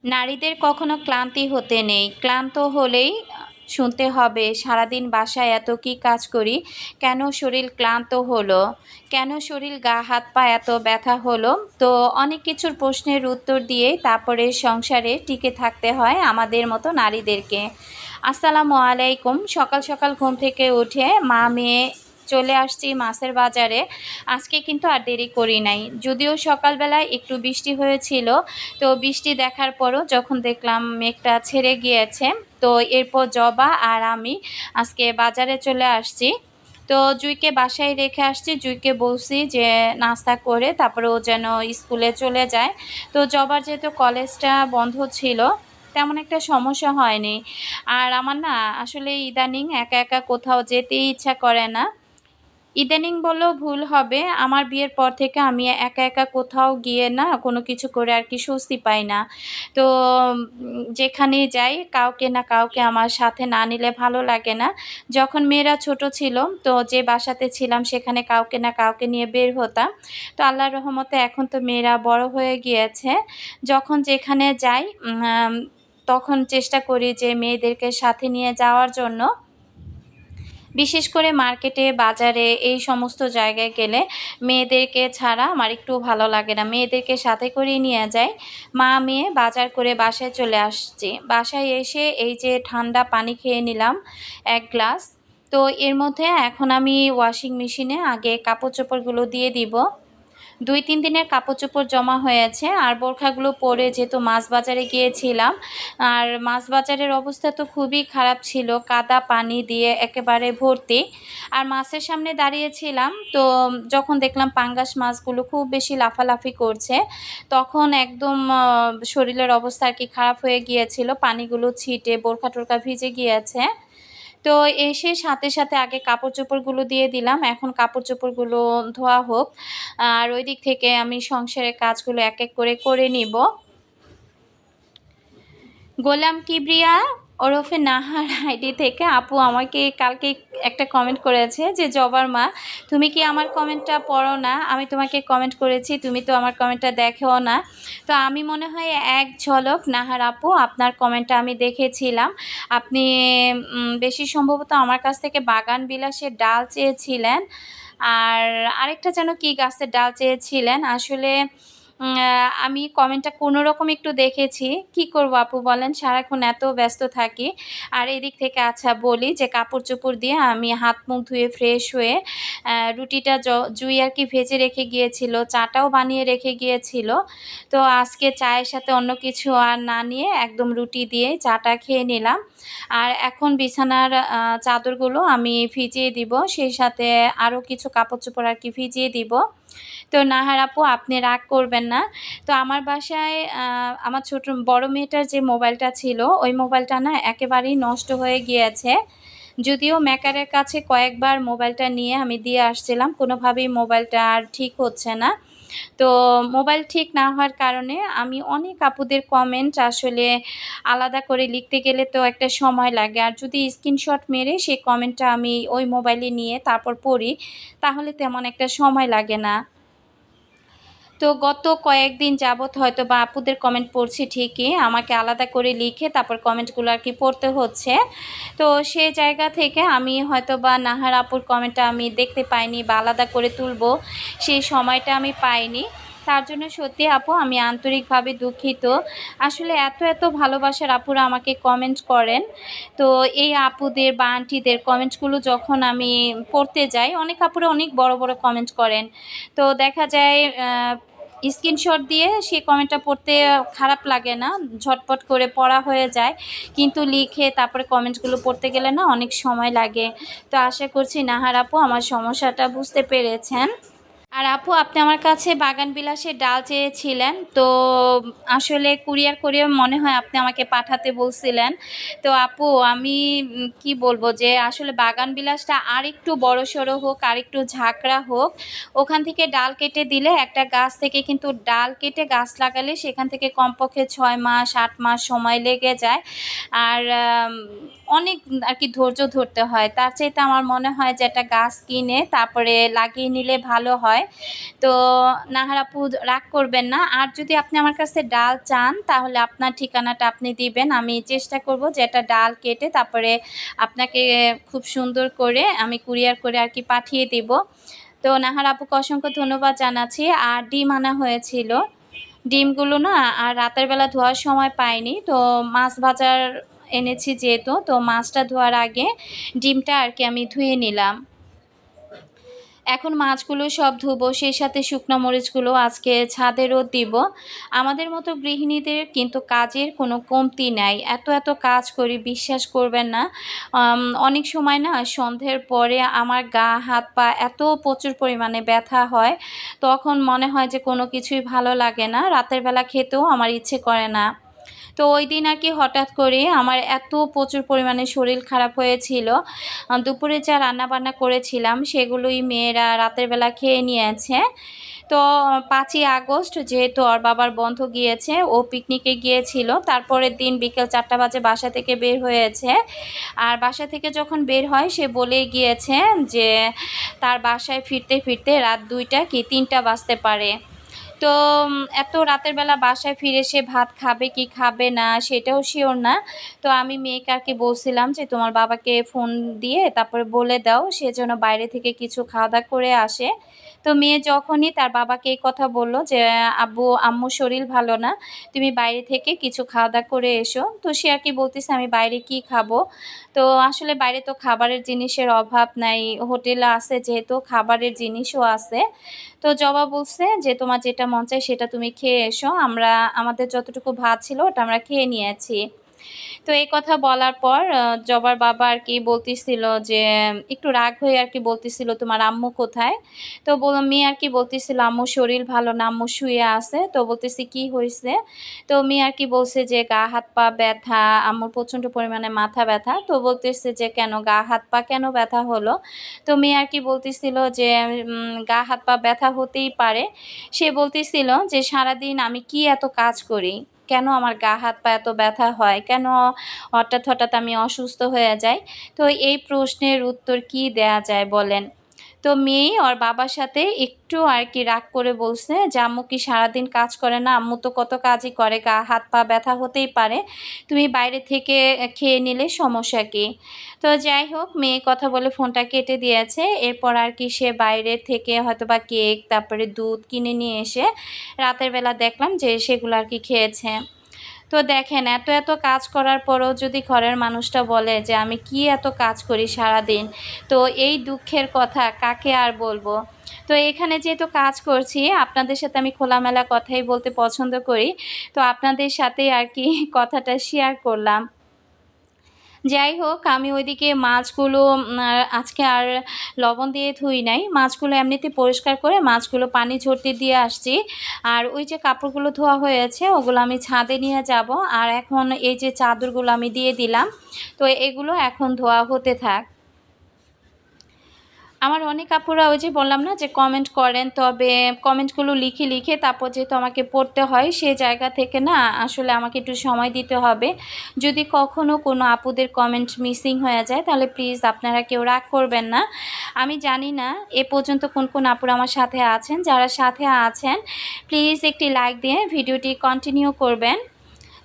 নারীদের কখনো ক্লান্তি হতে নেই। ক্লান্ত হলেই শুনতে হবে সারাদিন বাসায় এত কি কাজ করি, কেন শরীর ক্লান্ত হলো, কেন শরীর গা হাত পা এত ব্যথা হলো। তো অনেক কিছুর প্রশ্নের উত্তর দিয়েই তারপরে সংসারে টিকে থাকতে হয় আমাদের মতো নারীদেরকে। আসসালামু আলাইকুম। সকাল সকাল ঘুম থেকে উঠে মা মেয়ে চলে আসছি মাছের বাজারে। আজকে কিন্তু আর দেরি করি নাই, যদিও সকালবেলায় একটু বৃষ্টি হয়েছিল। তো বৃষ্টি দেখার পরও যখন দেখলাম মেঘটা ছেড়ে গিয়েছে, তো এরপর জবা আর আমি আজকে বাজারে চলে আসছি। তো জুইকে বাসায় রেখে আসছি, জুইকে বলছি যে নাস্তা করে তারপরে ও যেন স্কুলে চলে যায়। তো জবার যেহেতু কলেজটা বন্ধ ছিল, তেমন একটা সমস্যা হয়নি। আর আমার না আসলে ইদানিং একা একা কোথাও যেতেই ইচ্ছা করে না। ইদানিং বললেও ভুল হবে, আমার বিয়ের পর থেকে আমি একা একা কোথাও গিয়ে না কোনো কিছু করে আর কি স্বস্তি পাই না। তো যেখানেই যাই কাউকে না কাউকে আমার সাথে না নিলে ভালো লাগে না। যখন মেয়েরা ছোট ছিল, তো যে বাসাতে ছিলাম সেখানে কাউকে না কাউকে নিয়ে বের হতাম। তো আল্লাহর রহমতে এখন তো মেয়েরা বড় হয়ে গিয়েছে। যখন যেখানে যাই তখন চেষ্টা করি যে মেয়েদেরকে সাথে নিয়ে যাওয়ার জন্য। বিশেষ করে মার্কেটে, বাজারে এই সমস্ত জায়গায় গেলে মেয়েদেরকে ছাড়া আমার একটু ভালো লাগে না। মেয়েদেরকে সাথে করেই নিয়ে যাই। মা মেয়ে বাজার করে বাসায় চলে আসছি। বাসায় এসে এই যে ঠান্ডা পানি খেয়ে নিলাম ১ গ্লাস। তো এর মধ্যে এখন আমি ওয়াশিং মেশিনে আগে কাপড়-চোপড়গুলো দিয়ে দিব। ২-৩ দিনের কাপড়-চোপড় জমা হয়েছে। আর বোরখাগুলো পরে যেহেতু মাছ বাজারে গিয়েছিলাম, আর মাছ বাজারের অবস্থা তো খুবই খারাপ ছিল, কাদা পানি দিয়ে একেবারে ভর্তি। আর মাছের সামনে দাঁড়িয়েছিলাম, তো যখন দেখলাম পাঙ্গাস মাছগুলো খুব বেশি লাফালাফি করছে, তখন একদম শরীরের অবস্থা আর কি খারাপ হয়ে গিয়েছিল। পানিগুলো ছিটে বোরখা-টোরখা ভিজে গিয়েছে। তো এসে সাথে সাথে আগে কাপড়-চোপড়গুলো দিয়ে দিলাম। এখন কাপড়-চোপড়গুলো ধোয়া হোক। আর ওই দিক থেকে আমি সংসারের কাজগুলো এক এক করে করে নিব। গোলাম কিবরিয়া ওরফে নাহার আইডি থেকে আপু আমাকে কালকে একটা কমেন্ট করেছে যে, জবার মা তুমি কি আমার কমেন্টটা পড়ো না? আমি তোমাকে কমেন্ট করেছি, তুমি তো আমার কমেন্টটা দেখেও না। তো আমি মনে হয় এক ঝলক নাহার আপু আপনার কমেন্টটা আমি দেখেছিলাম। আপনি বেশি সম্ভবত আমার কাছ থেকে বাগান বিলাসের ডাল চেয়েছিলেন। আর আরেকটা যেন কি গাছের ডাল চেয়েছিলেন। আসলে আমি কমেন্টটা কোনোরকম একটু দেখেছি। কি করব আপু বলেন? সারাক্ষণ এত ব্যস্ত থাকি। আর এদিক থেকে আচ্ছা বলি যে কাপড়-চোপড় দিয়ে আমি হাত-মুখ ধুয়ে ফ্রেশ হয়ে রুটিটা জুই আর কি ভেজে রেখে গিয়েছিল, চাটাও বানিয়ে রেখে গিয়েছিল। তো আজকে চায়ের সাথে অন্য কিছু আর না নিয়ে একদম রুটি দিয়েই চাটা খেয়ে নিলাম। আর এখন বিছানার চাদরগুলো আমি ভিজিয়ে দিব। সেই সাথে আরও কিছু কাপড়-চোপড় আর কি ভিজিয়ে দিব। তো নাহার আপু আপনি রাগ করবেন না। তো আমার বাসায় আমার বড় মেয়েটার যে মোবাইলটা ছিল, ওই মোবাইলটা না একেবারেই নষ্ট হয়ে গিয়েছে। যদিও মেকারের কাছে কয়েকবার মোবাইলটা নিয়ে আমি দিয়ে আসছিলাম, কোনোভাবেই মোবাইলটা আর ঠিক হচ্ছে না। তো মোবাইল ঠিক না হওয়ার কারণে আমি অনেক আপুদের কমেন্ট আসলে আলাদা করে লিখতে গেলে তো একটা সময় লাগে। আর যদি স্ক্রিনশট মেরে সেই কমেন্টটা আমি ওই মোবাইলে নিয়ে তারপর পড়ি, তাহলে তেমন একটা সময় লাগে না। তো গত কয়েকদিন যাবৎ হয়তোবা আপুদের কমেন্ট পড়ছি ঠিকই, আমাকে আলাদা করে লিখে তারপর কমেন্টগুলো আর কি পড়তে হচ্ছে। তো সে জায়গা থেকে আমি হয়তোবা নাহার আপুর কমেন্টটা আমি দেখতে পাইনি বা আলাদা করে তুলবো, সেই সময়টা আমি পাইনি। তার জন্য সত্যি আপু আমি আন্তরিকভাবে দুঃখিত। আসলে এত এত ভালোবাসার আপুরা আমাকে কমেন্ট করেন। তো এই আপুদের বা আন্টিদের কমেন্টসগুলো যখন আমি পড়তে যাই, অনেক আপুরা অনেক বড় বড় কমেন্ট করেন। তো দেখা যায় স্ক্রিনশট দিয়ে সেই কমেন্টটা পড়তে খারাপ লাগে না, ঝটপট করে পড়া হয়ে যায়। কিন্তু লিখে তারপরে কমেন্টসগুলো পড়তে গেলে না অনেক সময় লাগে। তো আশা করছি নাহার আপু আমার সমস্যাটা বুঝতে পেরেছেন। আর আপু আপনি আমার কাছে বাগান বিলাসের ডাল চেয়েছিলেন, তো আসলে কুরিয়ার করে মনে হয় আপনি আমাকে পাঠাতে বলছিলেন। তো আপু আমি কি বলবো যে আসলে বাগান বিলাসটা আরেকটু বড়সড় হোক, আরেকটু ঝাঁকড়া হোক, ওখান থেকে ডাল কেটে দিলে একটা গাছ থেকে কিন্তু ডাল কেটে গাছ লাগালে সেখান থেকে কমপক্ষে 6 মাস 8 মাস সময় লেগে যায়। আর অনেক আর কি ধৈর্য ধরতে হয়। তার চাইতে আমার মনে হয় যে একটা গাছ কিনে তারপরে লাগিয়ে নিলে ভালো হয়। তো নাহার আপু রাগ করবেন না। আর যদি আপনি আমার কাছে ডাল চান তাহলে আপনার ঠিকানাটা আপনি দিবেন। আমি চেষ্টা করব যে একটা ডাল কেটে তারপরে আপনাকে খুব সুন্দর করে আমি কুরিয়ার করে আর কি পাঠিয়ে দিব। তো নাহার আপুকে অসংখ্য ধন্যবাদ জানাচ্ছি। আর ডিম আনা হয়েছিল। ডিমগুলো না আর রাতের বেলা ধোয়ার সময় পাইনি। তো মাছ ভাজার এনেছি যেহেতু, তো মাছটা ধোয়ার আগে ডিমটা আর কি আমি ধুয়ে নিলাম। এখন মাছগুলো সব ধুবো, সেই সাথে শুকনো মরিচগুলো আজকে ছাদে রোদ দিব। আমাদের মতো গৃহিণীদের কিন্তু কাজের কোনো কমতি নাই। এত এত কাজ করি, বিশ্বাস করবেন না। অনেক সময় না সন্ধ্যের পরে আমার গা হাত পা এত প্রচুর পরিমাণে ব্যথা হয়, তখন মনে হয় যে কোনো কিছুই ভালো লাগে না। রাতের বেলা খেতেও আমার ইচ্ছে করে না। তো ওই দিন আর কি হঠাৎ করে আমার এত প্রচুর পরিমাণে শরীর খারাপ হয়েছিল। দুপুরে যা রান্নাবান্না করেছিলাম সেগুলোই মেয়েরা রাতের বেলা খেয়ে নিয়েছে। তো 5ই আগস্ট যেহেতু ওর বাবার বন্ধ গিয়েছে, ও পিকনিকে গিয়েছিল। তারপরের দিন বিকেল 4টা বাজে বাসা থেকে বের হয়েছে। আর বাসা থেকে যখন বের হয় সে বলেই গিয়েছে যে তার বাসায় ফিরতে ফিরতে রাত 2টা কি 3টা বাজতে পারে। তো এত রাতের বেলা বাসায় ফিরে সে ভাত খাবে কি খাবে না সেটাও শিওর না। তো আমি মেয়েকে আর কি বলছিলাম যে তোমার বাবাকে ফোন দিয়ে তারপরে বলে দাও সে যেন বাইরে থেকে কিছু খাওয়া দাওয়া করে আসে। তো মেয়ে যখনই তার বাবাকে এই কথা বলল যে আব্বু আম্মু শরীর ভালো না, তুমি বাইরে থেকে কিছু খাওয়া দাওয়া করে এসো। তো সে আর কি বলতেছে আমি বাইরে কি খাবো। তো আসলে বাইরে তো খাবারের জিনিসের অভাব নাই, হোটেল আছে যেহেতু খাবারের জিনিসও আছে। তো জবা বলছে যে তোমার যেটা মন চায় সেটা তুমি খেয়ে এসো, আমরা আমাদের যতটুকু ভাত ছিল ওটা আমরা খেয়ে নিয়েছি। তো এই কথা বলার পর জবার বাবা আর কি বলতেছিল যে একটু রাগ হয়ে আর কি বলতেছিল তোমার আম্মু কোথায়। তো মেয়ে আর কি বলতেছিল আম্মু শরীর ভালো না, আম্মু শুয়ে আছে। তো বলতেছি কি হয়েছে। তো মেয়ে আর কি বলছে যে গা হাত পা ব্যথা, আম্মুর প্রচণ্ড পরিমাণে মাথা ব্যথা। তো বলতেছে যে কেন গা হাত পা কেন ব্যথা হলো। তো মেয়ে আর কি বলতেছিল যে গা হাত পা ব্যথা হতেই পারে। সে বলতেছিল যে সারাদিন আমি কি এত কাজ করি, কেন আমার গা হাত পা এত ব্যথা হয়, কেন হঠাৎ হঠাৎ আমি অসুস্থ হয়ে যাই। তো এই প্রশ্নের উত্তর কি দেয়া যায় বলেন। তো মেয়ে ওর বাবার সাথে একটু আর কি রাগ করে বলছে যে আম্মু কি সারাদিন কাজ করে না, আম্মু তো কত কাজই করে, গা হাত পা ব্যথা হতেই পারে, তুমি বাইরে থেকে খেয়ে নিলে সমস্যা কি। তো যাই হোক মেয়ে কথা বলে ফোনটা কেটে দিয়েছে। এরপর আর কি সে বাইরে থেকে হয়তো বা কেক তারপরে দুধ কিনে নিয়ে এসে রাতের বেলা দেখলাম যে সেগুলো আর কি খেয়েছে। তো দেখেন এত এত কাজ করার পরেও যদি ঘরের মানুষটা বলে যে আমি কি এত কাজ করি সারাদিন, তো এই দুঃখের কথা কাকে আর বলবো। তো এখানে যেহেতু কাজ করছি আপনাদের সাথে আমি খোলামেলা কথাই বলতে পছন্দ করি, তো আপনাদের সাথে আর কি কথাটা শেয়ার করলাম। যাই হোক আমি ওইদিকে মাছগুলো আজকে আর লবণ দিয়ে ধুই নাই, মাছগুলো এমনিতে পরিষ্কার করে মাছগুলো পানি ঝরতে দিয়ে আসছি। আর ওই যে কাপড়গুলো ধোয়া হয়েছে ওগুলো আমি ছাদে নিয়ে যাব। আর এখন এই যে চাদরগুলো আমি দিয়ে দিলাম, তো এগুলো এখন ধোয়া হতে থাক। আমার অনেক আপুরা ওই যে বললাম না যে কমেন্ট করেন, তবে কমেন্টগুলো লিখে লিখে তারপর যেহেতু আমাকে পড়তে হয় সেই জায়গা থেকে না আসলে আমাকে একটু সময় দিতে হবে। যদি কখনও কোনো আপুদের কমেন্ট মিসিং হয়ে যায় তাহলে প্লিজ আপনারা কেউ রাগ করবেন না। আমি জানি না এ পর্যন্ত কোন কোন আপুরা আমার সাথে আছেন, যারা সাথে আছেন প্লিজ একটি লাইক দিয়ে ভিডিওটি কন্টিনিউ করবেন।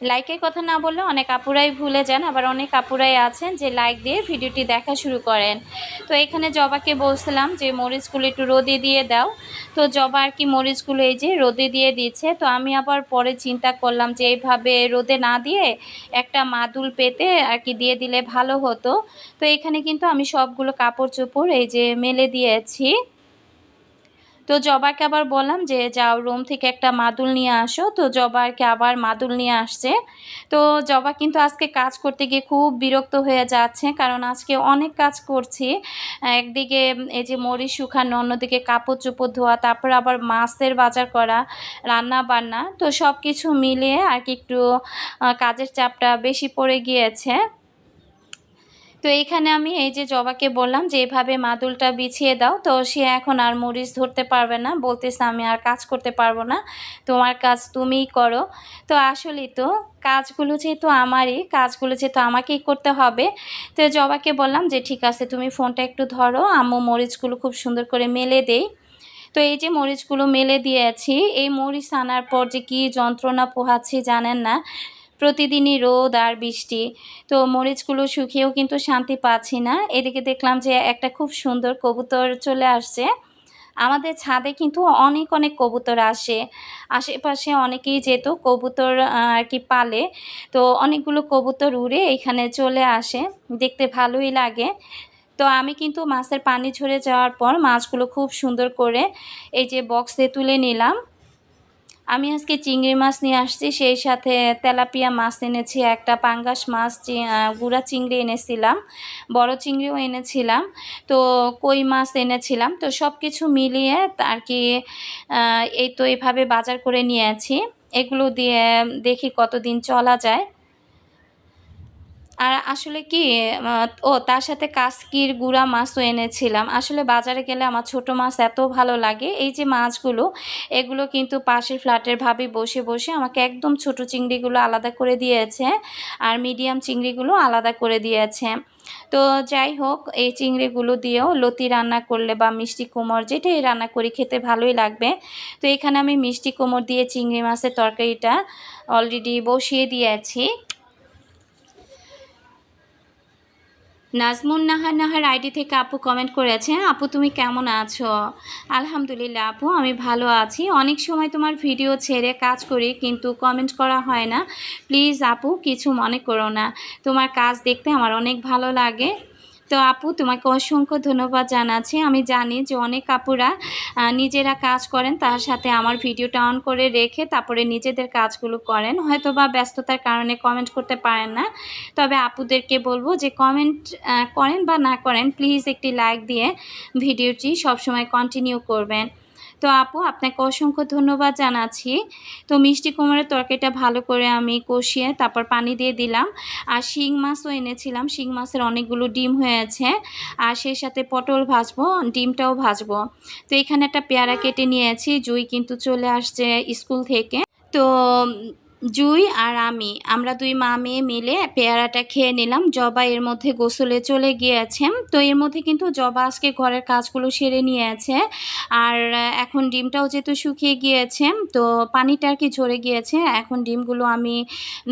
লাইকের কথা না বললে অনেক আপুরাই ভুলে যান, আবার অনেক আপুরাই আছেন যে লাইক দিয়ে ভিডিওটি দেখা শুরু করেন। তো এখানে জবাকে বলছিলাম যে মরিচগুলো একটু রোদে দিয়ে দাও। তো জবা আর কি মরিচগুলো এই যে রোদে দিয়ে দিচ্ছে। তো আমি আবার পরে চিন্তা করলাম যে এইভাবে রোদে না দিয়ে একটা মাদুল পেতে আর কি দিয়ে দিলে ভালো হতো। তো এখানে কিন্তু আমি সবগুলো কাপড় চোপড় এই যে মেলে দিয়েছি। তো জবাকে আবার বললাম যে যাও রুম থেকে একটা মাদুল নিয়ে আসো। তো জবা আর কি আবার মাদুল নিয়ে আসছে। তো জবা কিন্তু আজকে কাজ করতে গিয়ে খুব বিরক্ত হয়ে যাচ্ছে, কারণ আজকে অনেক কাজ করছি। একদিকে এই যে মরিচ শুকানো, অন্যদিকে কাপড় চোপড় ধোয়া, তারপর আবার মাছের বাজার করা, রান্না বান্না, তো সব কিছু মিলিয়ে আর কি একটু কাজের চাপটা বেশি পড়ে গিয়েছে। তো এইখানে আমি এই যে জবাকে বললাম যে এভাবে মাদুলটা বিছিয়ে দাও, তো সে এখন আর মরিচ ধরতে পারবে না, বলতেছে আমি আর কাজ করতে পারবো না, তোমার কাজ তুমিই করো। তো আসলেই তো কাজগুলো যেহেতু আমারই, কাজগুলো যেহেতু আমাকেই করতে হবে, তো জবাকে বললাম যে ঠিক আছে তুমি ফোনটা একটু ধরো, আম্মু মরিচগুলো খুব সুন্দর করে মেলে দেই। তো এই যে মরিচগুলো মেলে দিয়েছি, এই মরিচ আনার পর যে কী যন্ত্রণা পোহাচ্ছি জানেন না, প্রতিদিনই রোদ আর বৃষ্টি, তো মরিচগুলো শুকিয়েও কিন্তু শান্তি পাচ্ছি না। এদিকে দেখলাম যে একটা খুব সুন্দর কবুতর চলে আসছে আমাদের ছাদে, কিন্তু অনেক অনেক কবুতর আসে, আশেপাশে অনেকেই যেত কবুতর আর কি পালে, তো অনেকগুলো কবুতর উড়ে এখানে চলে আসে, দেখতে ভালোই লাগে। তো আমি কিন্তু মাছের পানি ঝরে যাওয়ার পর মাছগুলো খুব সুন্দর করে এই যে বক্সে তুলে নিলাম। আমি আজকে চিংড়ি মাছ নিয়ে আসছি, সেই সাথে তেলাপিয়া মাছ এনেছি, একটা পাঙ্গাস মাছ, গুঁড়া চিংড়ি এনেছিলাম, বড় চিংড়িও এনেছিলাম, তো কই মাছ এনেছিলাম। তো সব কিছু মিলিয়ে আর কি এই তো এভাবে বাজার করে নিয়েছি, এগুলো দিয়ে দেখি কতদিন চলা যায়। আর আসলে কি তার সাথে কাসকির গুঁড়া মাছও এনেছিলাম। আসলে বাজারে গেলে আমার ছোট মাছ এত ভালো লাগে, এই যে মাছগুলো, এগুলো কিন্তু পাশের ফ্ল্যাটের ভাবি বসে বসে আমাকে একদম ছোট চিংড়িগুলো আলাদা করে দিয়েছে, আর মিডিয়াম চিংড়িগুলো আলাদা করে দিয়েছে। তো যাই হোক, এই চিংড়িগুলো দিয়েও লতি রান্না করলে বা মিষ্টি কুমড় যেটাই রান্না করি খেতে ভালোই লাগবে। তো এখানে আমি মিষ্টি কুমড় দিয়ে চিংড়ি মাছের তরকারিটা অলরেডি বসিয়ে দিয়েছি। নাজমুন নাহার নাহার আইডি থেকে আপু কমেন্ট করেছে, আপু তুমি কেমন আছো? আলহামদুলিল্লাহ আপু, আমি ভালো আছি। অনেক সময় তোমার ভিডিও ছেড়ে কাজ করি কিন্তু কমেন্ট করা হয় না, প্লিজ আপু কিছু মনে করো না, তোমার কাজ দেখতে আমার অনেক ভালো লাগে। তো আপু তোমাকে অসংখ্য ধন্যবাদ জানাচ্ছি। আমি জানি যে অনেক আপুরা নিজেরা কাজ করেন, তার সাথে আমার ভিডিওটা অন করে রেখে তারপরে নিজেদের কাজগুলো করেন, হয়তো বা ব্যস্ততার কারণে কমেন্ট করতে পারেন না। তবে আপুদেরকে বলবো যে কমেন্ট করেন বা না করেন, প্লিজ একটি লাইক দিয়ে ভিডিওটি সবসময় কন্টিনিউ করবেন। তো আপু আপনাকে অসংখ্য ধন্যবাদ জানাচ্ছি। তো মিষ্টি কুমড়ের তরকারিটা ভালো করে আমি কষিয়ে তারপর পানি দিয়ে দিলাম, আর শিং মাছও এনেছিলাম, শিং মাছের অনেকগুলো ডিম হয়েছে, আর সেই সাথে পটল ভাজবো, ডিমটাও ভাজবো। তো এখানে একটা পেয়ারা কেটে নিয়েছি, জুই কিন্তু চলে আসছে স্কুল থেকে। তো জুই আর আমরা দুই মা মেয়ে মিলে পেয়ারাটা খেয়ে নিলাম। জবা এর মধ্যে গোসলে চলে গিয়েছে, তো এর মধ্যে কিন্তু জবা আজকে ঘরের কাজগুলো সেরে নিয়েছে। আর এখন ডিমটাও যেহেতু শুকিয়ে গিয়েছে, তো পানিটা আর কি ঝরে গিয়েছে, এখন ডিমগুলো আমি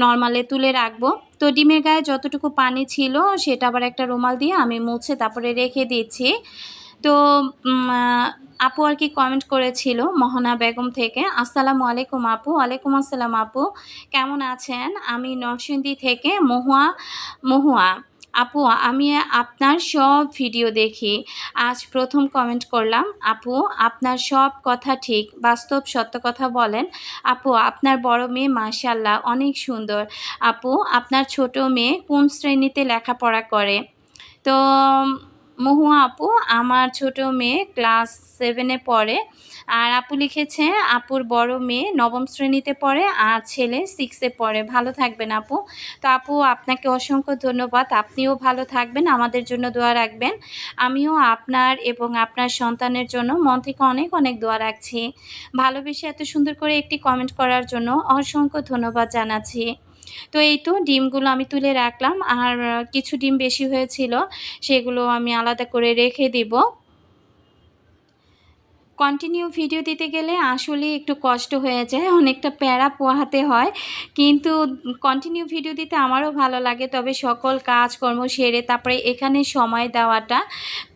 নর্মালে তুলে রাখবো। তো ডিমের গায়ে যতটুকু পানি ছিল সেটা আবার একটা রুমাল দিয়ে আমি মুছে তারপরে রেখে দিচ্ছি। তো আপু আর কি কমেন্ট করেছিল মোহনা বেগম থেকে, আসসালামু আলাইকুম আপু। ওয়ালাইকুম আসসালাম আপু, কেমন আছেন? আমি নরসিংদী থেকে মহুয়া আপু, আমি আপনার সব ভিডিও দেখি, আজ প্রথম কমেন্ট করলাম। আপু আপনার সব কথা ঠিক, বাস্তব সত্য কথা বলেন। আপু আপনার বড় মেয়ে মাশাআল্লাহ অনেক সুন্দর। আপু আপনার ছোট মেয়ে কোন শ্রেণীতে লেখাপড়া করে? তো মহুয়া আপু, আমার ছোট মেয়ে ক্লাস 7-এ পড়ে, আর আপু লিখেছে আপুর বড় মেয়ে 9ম শ্রেণীতে পড়ে আর ছেলে 6-এ পড়ে। ভালো থাকবেন আপু। তো আপু আপনাকে অসংখ্য ধন্যবাদ, আপনিও ভালো থাকবেন, আমাদের জন্য দোয়া রাখবেন। আমিও আপনার এবং আপনার সন্তানের জন্য মন থেকে অনেক অনেক দোয়া রাখছি। ভালোবেসে এত সুন্দর করে একটি কমেন্ট করার জন্য অসংখ্য ধন্যবাদ জানাচ্ছি। তো এই তো ডিমগুলো আমি তুলে রাখলাম, আর কিছু ডিম বেশি হয়েছিল, সেগুলো আমি আলাদা করে রেখে দিব। কন্টিনিউ ভিডিও দিতে গেলে আসলে একটু কষ্ট হয়ে যায়, অনেকটা প্যারা পোহাতে হয়, কিন্তু কন্টিনিউ ভিডিও দিতে আমারও ভালো লাগে। তবে সকল কাজকর্ম সেরে তারপরে এখানে সময় দেওয়াটা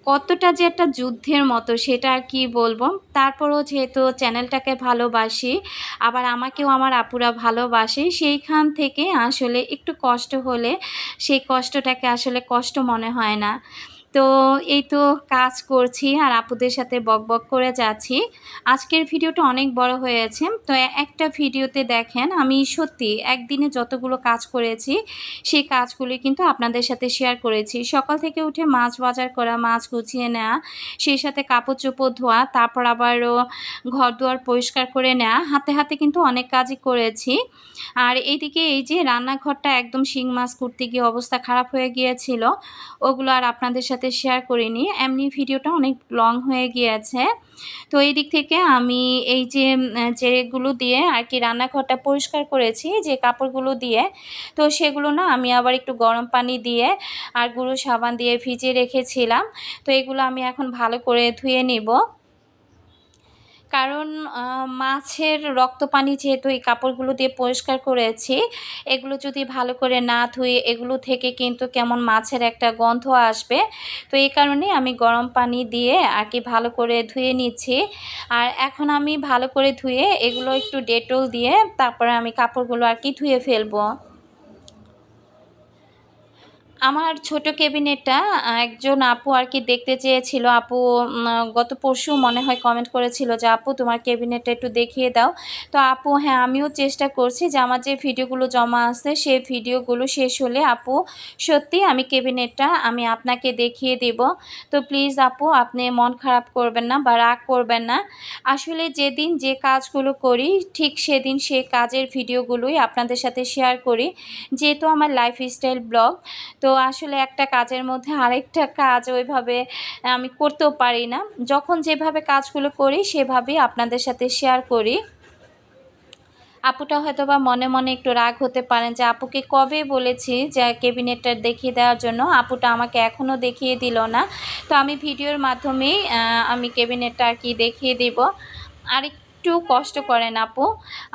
কতটা যে একটা যুদ্ধের মতো সেটা আর কি বলবো। তারপরও যেহেতু চ্যানেলটাকে ভালোবাসি, আবার আমাকেও আমার আপুরা ভালোবাসে, সেইখান থেকে আসলে একটু কষ্ট হলে সেই কষ্টটাকে আসলে কষ্ট মনে হয় না। তো এই তো কাজ করছি আর আপুদের সাথে বকবক করে যাচ্ছি। আজকের ভিডিওটা অনেক বড় হয়েছে। তো একটা ভিডিওতে দেখেন আমি সত্যি একদিনে যতগুলো কাজ করেছি সেই কাজগুলি কিন্তু আপনাদের সাথে শেয়ার করেছি। সকাল থেকে উঠে মাছ বাজার করা, মাছ গুছিয়ে নেওয়া, সেই সাথে কাপড়-চোপড় ধোয়া, তারপর আবারও ঘর-দুয়ার পরিষ্কার করে নেওয়া, হাতে হাতে কিন্তু অনেক কাজই করেছি। আর এইদিকে এই যে রান্নাঘরটা একদম শিং মাছ করতে গিয়ে অবস্থা খারাপ হয়ে গিয়েছিল। ওগুলো আর আপনাদের সাথে শেয়ার করিনি। এমনি ভিডিওটা অনেক লং হয়ে গিয়েছে। তো এই দিক থেকে আমি এই যে যেগুলো দিয়ে আর কি রান্নাঘরটা পরিষ্কার করেছি যে কাপড়গুলো দিয়ে, তো সেগুলো না আমি আবার একটু গরম পানি দিয়ে আর গুঁড়ো সাবান দিয়ে ভিজিয়ে রেখেছিলাম। তো এগুলো আমি এখন ভালো করে ধুয়ে নিব। কারণ মাছের রক্ত পানি যেহেতু এই কাপড়গুলো দিয়ে পরিষ্কার করেছি, এগুলো যদি ভালো করে না ধুই এগুলো থেকে কিন্তু কেমন মাছের একটা গন্ধ আসবে। তো এই কারণে আমি গরম পানি দিয়ে আর কি ভালো করে ধুয়ে নিচ্ছি। আর এখন আমি ভালো করে ধুয়ে এগুলো একটু ডেটল দিয়ে তারপরে আমি কাপড়গুলো আর কি ধুয়ে ফেলবো। আমার ছোট ক্যাবিনেটটা একজন আপু আর কি দেখতে চেয়েছিল। আপু গত পরশু মনে হয় কমেন্ট করেছিল যে আপু তোমার ক্যাবিনেটটা একটু দেখিয়ে দাও। তো আপু হ্যাঁ, আমিও চেষ্টা করছি যে আমার যে ভিডিওগুলো জমা আছে সেই ভিডিওগুলো শেষ হলে আপু সত্যি আমি ক্যাবিনেটটা আমি আপনাকে দেখিয়ে দেব। তো প্লিজ আপু আপনি মন খারাপ করবেন না বা রাগ করবেন না। আসলে যেদিন যে কাজগুলো করি ঠিক সেদিন সেই কাজের ভিডিওগুলোই আপনাদের সাথে শেয়ার করি, যেহেতু আমার লাইফস্টাইল ব্লগ। তো আসলে একটা কাজের মধ্যে আরেকটা কাজ ওইভাবে আমি করতেও পারি না। যখন যেভাবে কাজগুলো করি সেভাবেই আপনাদের সাথে শেয়ার করি। আপুটা হয়তোবা মনে মনে একটু রাগ হতে পারেন যে আপুকে কবে বলেছি যে ক্যাবিনেটটা দেখিয়ে দেওয়ার জন্য, আপুটা আমাকে এখনও দেখিয়ে দিল না। তো আমি ভিডিওর মাধ্যমেই আমি ক্যাবিনেটটা আর কি দেখিয়ে দেব। আর একটু কষ্ট করেন আপু।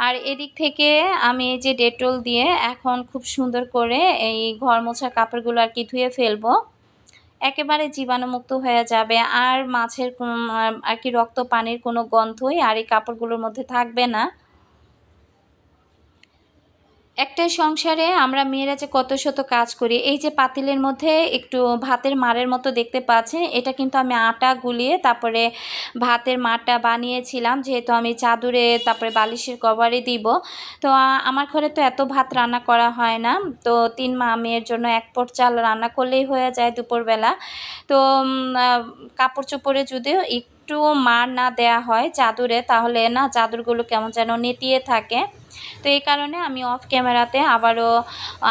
আর এদিক থেকে আমি এই যে ডেটল দিয়ে এখন খুব সুন্দর করে এই ঘর মোছার কাপড়গুলো আর কি ধুয়ে ফেলবো। একেবারে জীবাণুমুক্ত হয়ে যাবে আর মাছের আর কি রক্ত পানির কোনো গন্ধই আর এই কাপড়গুলোর মধ্যে থাকবে না। একটা সংসারে আমরা মেয়েরা যে কত শত কাজ করি। এই যে পাতিলের মধ্যে একটু ভাতের মাড়ের মতো দেখতে পাচ্ছেন, এটা কিন্তু আমি আটা গুলিয়ে তারপরে ভাতের মাড়টা বানিয়েছিলাম, যেহেতু আমি চাদরে তারপরে বালিশের কভারে দিব। তো আমার ঘরে তো এত ভাত রান্না করা হয় না। তো ৩ মেয়ের জন্য ১ পট চাল রান্না করলেই হয়ে যায় দুপুরবেলা। তো কাপড় চোপড়ে যদিও একটু মাড় না দেয়া হয় চাদরে, তাহলে না চাদরগুলো কেমন যেন নেতিয়ে থাকে। তো এই কারণে আমি অফ ক্যামেরাতে আবারও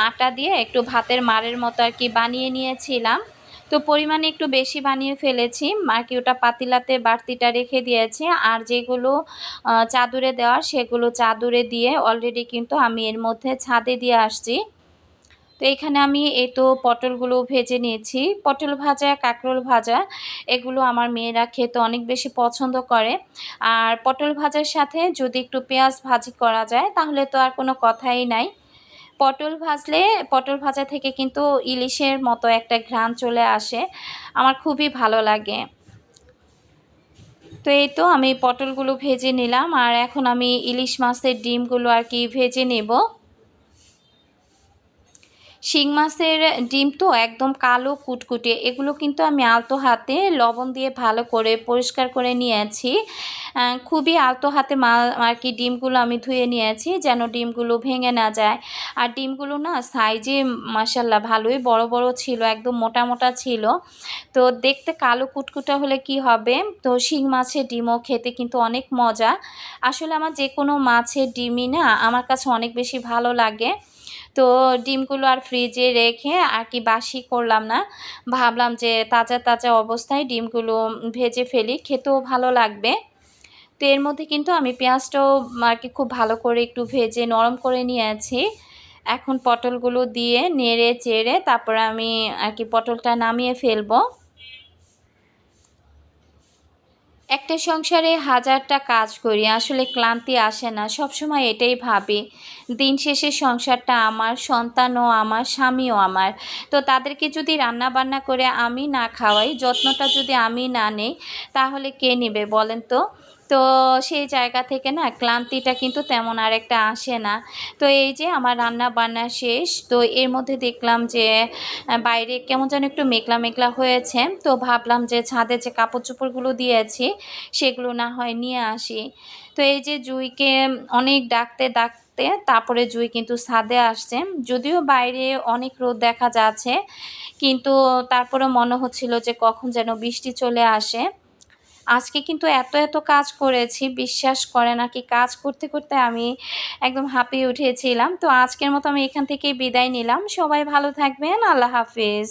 আটা দিয়ে একটু ভাতের মাড়ের মতো আর কি বানিয়ে নিয়েছিলাম। তো পরিমাণে একটু বেশি বানিয়ে ফেলেছি আর কি, ওটা পাতিলাতে বাড়তিটা রেখে দিয়েছি। আর যেগুলো চাদরে দেওয়ার সেগুলো চাদরে দিয়ে অলরেডি কিন্তু আমি এর মধ্যে ছাদে দিয়ে আসছি। তো এখানে আমি এই তো পটলগুলো ভেজে নিয়েছি। পটল ভাজা, কাঁকরোল ভাজা এগুলো আমার মেয়েরা খেতে অনেক বেশি পছন্দ করে। আর পটল ভাজার সাথে যদি একটু পেঁয়াজ ভাজি করা যায় তাহলে তো আর কোনো কথাই নাই। পটল ভাজলে পটল ভাজা থেকে কিন্তু ইলিশের মতো একটা ঘ্রাণ চলে আসে। আমার খুবই ভালো লাগে। তো এই তো আমি পটলগুলো ভেজে নিলাম আর এখন আমি ইলিশ মাছের ডিমগুলো আর কি ভেজে নেব। শিং মাছের ডিম তো একদম কালো কুটকুটে, এগুলো কিন্তু আমি আলতো হাতে লবণ দিয়ে ভালো করে পরিষ্কার করে নিয়েছি। খুবই আলতো হাতে আর কি ডিমগুলো আমি ধুয়ে নিয়েছি যেন ডিমগুলো ভেঙে না যায়। আর ডিমগুলো না সাইজে মাশাআল্লাহ ভালোই বড় বড় ছিল, একদম মোটা মোটা ছিল। তো দেখতে কালো কুটকুটা হলে কি হবে, তো শিং মাছের ডিমও খেতে কিন্তু অনেক মজা। আসলে আমার যে কোনো মাছের ডিমই না আমার কাছে অনেক বেশি ভালো লাগে। তো ডিমগুলো আর ফ্রিজে রেখে আর কি বাসি করলাম না, ভাবলাম যে তাজা তাজা অবস্থায় ডিমগুলো ভেজে ফেলি, খেতেও ভালো লাগবে। তো এর মধ্যে কিন্তু আমি পেঁয়াজটাও আর কি খুব ভালো করে একটু ভেজে নরম করে নিয়েছি। এখন পটলগুলো দিয়ে নেড়ে চেড়ে তারপরে আমি আর কি পটলটা নামিয়ে ফেলবো। একটা সংসারে হাজারটা কাজ করি, আসলে ক্লান্তি আসে না। সবসময় এটাই ভাবি, দিন শেষে সংসারটা আমার, সন্তানও আমার, স্বামীও আমার। তো তাদেরকে যদি রান্না বান্না করে আমি না খাওয়াই, যত্নটা যদি আমি না নেই, তাহলে কে নেবে বলেন তো? তো সেই জায়গা থেকে না ক্লান্তিটা কিন্তু তেমন আর একটা আসে না। তো এই যে আমার রান্না বান্না শেষ। তো এর মধ্যে দেখলাম যে বাইরে কেমন যেন একটু মেঘলা মেঘলা হয়েছে। তো ভাবলাম যে ছাদে যে কাপড় চোপড়গুলো দিয়েছি সেগুলো না হয় নিয়ে আসি। তো এই যে জুঁইকে অনেক ডাকতে ডাকতে তারপরে জুঁই কিন্তু ছাদে আসছে। যদিও বাইরে অনেক রোদ দেখা যাচ্ছে, কিন্তু তারপরেও মনে হচ্ছিল যে কখন যেন বৃষ্টি চলে আসে। আজকে কিন্তু এত কাজ করেছি, বিশ্বাস করেন আরকি কাজ করতে, করতে আমি একদম হাঁপিয়ে উঠেছিলাম। তো আজকের মতো আমি এখান থেকেই বিদায় নিলাম। সবাই ভালো থাকবেন। আল্লাহ হাফেজ।